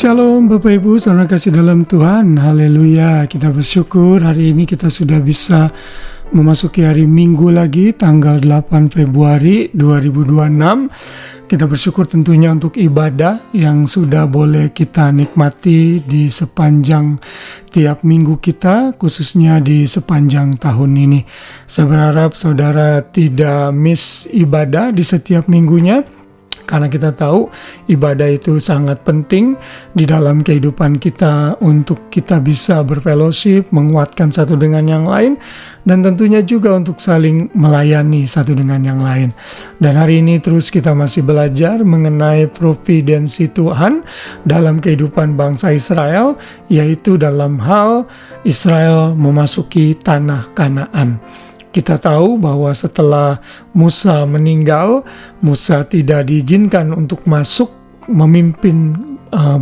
Shalom Bapak Ibu, saudara kasih dalam Tuhan, haleluya. Kita bersyukur hari ini kita sudah bisa memasuki hari Minggu lagi, tanggal 8 Februari 2026. Kita bersyukur tentunya untuk ibadah yang sudah boleh kita nikmati di sepanjang tiap minggu kita, khususnya di sepanjang tahun ini. Saya berharap saudara tidak miss ibadah di setiap minggunya, karena kita tahu ibadah itu sangat penting di dalam kehidupan kita untuk kita bisa berfellowship, menguatkan satu dengan yang lain, dan tentunya juga untuk saling melayani satu dengan yang lain. Dan hari ini terus kita masih belajar mengenai providensi Tuhan dalam kehidupan bangsa Israel, yaitu dalam hal Israel memasuki tanah Kanaan. Kita tahu bahwa setelah Musa meninggal, Musa tidak diizinkan untuk masuk memimpin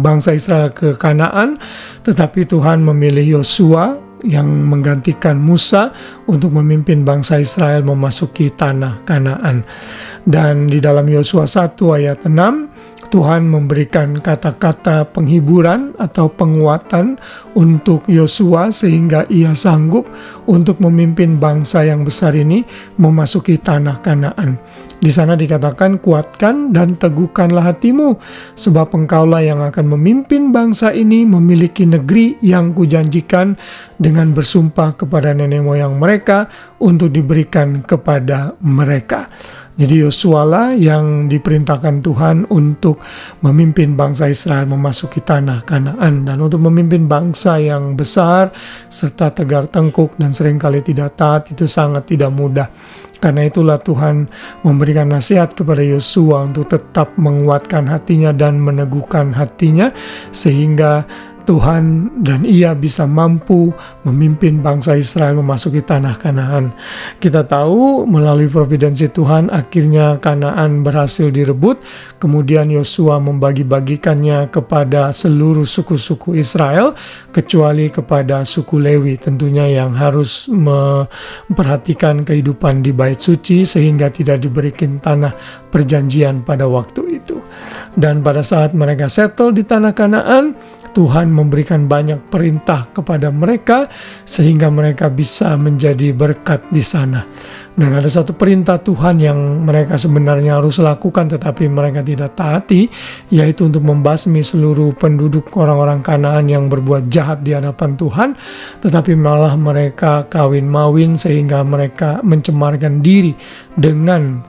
bangsa Israel ke Kanaan, tetapi Tuhan memilih Yosua yang menggantikan Musa untuk memimpin bangsa Israel memasuki tanah Kanaan. Dan di dalam Yosua 1 ayat 6, Tuhan memberikan kata-kata penghiburan atau penguatan untuk Yosua sehingga ia sanggup untuk memimpin bangsa yang besar ini memasuki tanah Kanaan. Di sana dikatakan, kuatkan dan teguhkanlah hatimu, sebab engkaulah yang akan memimpin bangsa ini memiliki negeri yang kujanjikan dengan bersumpah kepada nenek moyang mereka untuk diberikan kepada mereka. Jadi Yosua lah yang diperintahkan Tuhan untuk memimpin bangsa Israel memasuki tanah Kanaan. Dan untuk memimpin bangsa yang besar serta tegar tengkuk dan seringkali tidak taat itu sangat tidak mudah. Karena itulah Tuhan memberikan nasihat kepada Yosua untuk tetap menguatkan hatinya dan meneguhkan hatinya, sehingga Tuhan dan ia bisa mampu memimpin bangsa Israel memasuki tanah Kanaan. Kita tahu melalui providensi Tuhan akhirnya Kanaan berhasil direbut. Kemudian Yosua membagi-bagikannya kepada seluruh suku-suku Israel, kecuali kepada suku Lewi tentunya yang harus memperhatikan kehidupan di bait suci sehingga tidak diberikan tanah perjanjian pada waktu itu. Dan pada saat mereka settle di tanah Kanaan, Tuhan memberikan banyak perintah kepada mereka sehingga mereka bisa menjadi berkat di sana. Dan ada satu perintah Tuhan yang mereka sebenarnya harus lakukan tetapi mereka tidak taati, yaitu untuk membasmi seluruh penduduk orang-orang Kanaan yang berbuat jahat di hadapan Tuhan, tetapi malah mereka kawin mawin sehingga mereka mencemarkan diri dengan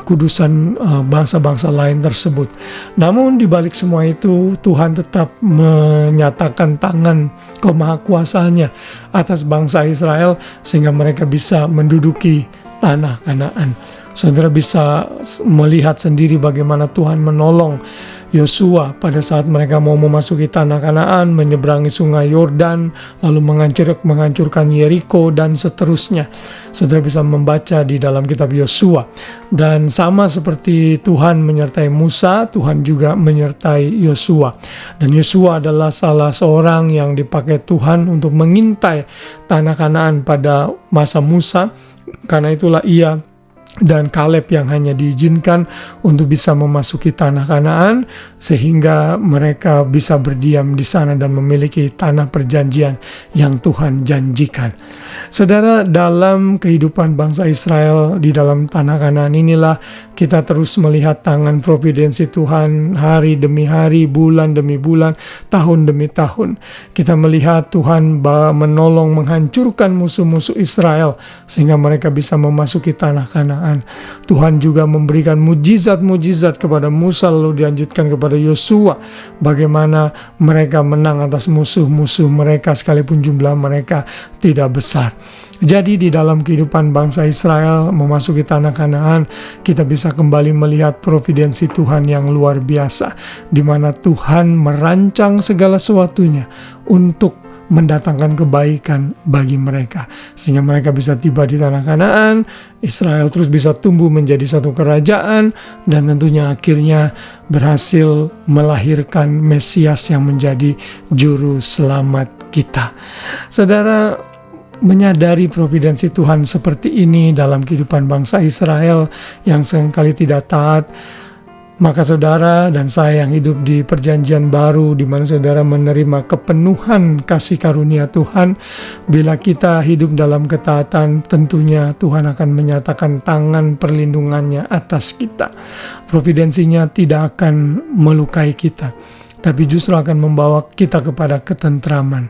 kudusan bangsa-bangsa lain tersebut. Namun di balik semua itu Tuhan tetap menyatakan tangan kemahakuasaannya atas bangsa Israel sehingga mereka bisa menduduki tanah Kanaan. Saudara bisa melihat sendiri bagaimana Tuhan menolong Yosua pada saat mereka mau memasuki tanah Kanaan, menyeberangi sungai Yordan, lalu menghancurkan Yeriko dan seterusnya. Saudara bisa membaca di dalam kitab Yosua. Dan sama seperti Tuhan menyertai Musa, Tuhan juga menyertai Yosua. Dan Yosua adalah salah seorang yang dipakai Tuhan untuk mengintai tanah Kanaan pada masa Musa. Karena itulah ia dan Kaleb yang hanya diizinkan untuk bisa memasuki tanah Kanaan sehingga mereka bisa berdiam di sana dan memiliki tanah perjanjian yang Tuhan janjikan. Saudara, dalam kehidupan bangsa Israel di dalam tanah Kanaan inilah kita terus melihat tangan providensi Tuhan hari demi hari, bulan demi bulan, tahun demi tahun. Kita melihat Tuhan menolong menghancurkan musuh-musuh Israel sehingga mereka bisa memasuki tanah Kanaan. Tuhan juga memberikan mujizat-mujizat kepada Musa lalu dilanjutkan kepada Yosua, bagaimana mereka menang atas musuh-musuh mereka sekalipun jumlah mereka tidak besar. Jadi di dalam kehidupan bangsa Israel memasuki tanah Kanaan, kita bisa kembali melihat providensi Tuhan yang luar biasa, di mana Tuhan merancang segala sesuatunya untuk mendatangkan kebaikan bagi mereka sehingga mereka bisa tiba di tanah Kanaan. Israel terus bisa tumbuh menjadi satu kerajaan dan tentunya akhirnya berhasil melahirkan Mesias yang menjadi juru selamat kita. Saudara, menyadari providensi Tuhan seperti ini dalam kehidupan bangsa Israel yang seringkali tidak taat, Maka saudara dan saya yang hidup di perjanjian baru, di mana saudara menerima kepenuhan kasih karunia Tuhan, bila kita hidup dalam ketaatan, tentunya Tuhan akan menyatakan tangan perlindungannya atas kita. Providensinya tidak akan melukai kita, tapi justru akan membawa kita kepada ketentraman.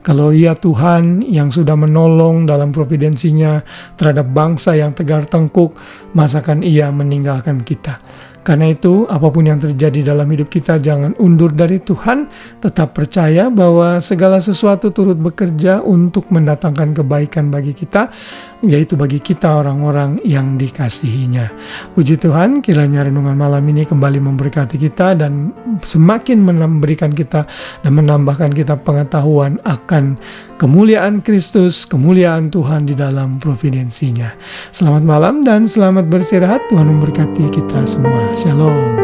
Kalau Ia Tuhan yang sudah menolong dalam providensinya terhadap bangsa yang tegar tengkuk, masakan Ia meninggalkan kita. Karena itu, apapun yang terjadi dalam hidup kita, jangan undur dari Tuhan. Tetap percaya bahwa segala sesuatu turut bekerja untuk mendatangkan kebaikan bagi kita, yaitu bagi kita orang-orang yang dikasihinya. Puji Tuhan, kiranya renungan malam ini kembali memberkati kita dan semakin memberikan kita dan menambahkan kita pengetahuan akan kemuliaan Kristus, kemuliaan Tuhan di dalam providensinya. Selamat malam dan selamat beristirahat. Tuhan memberkati kita semua. Shalom.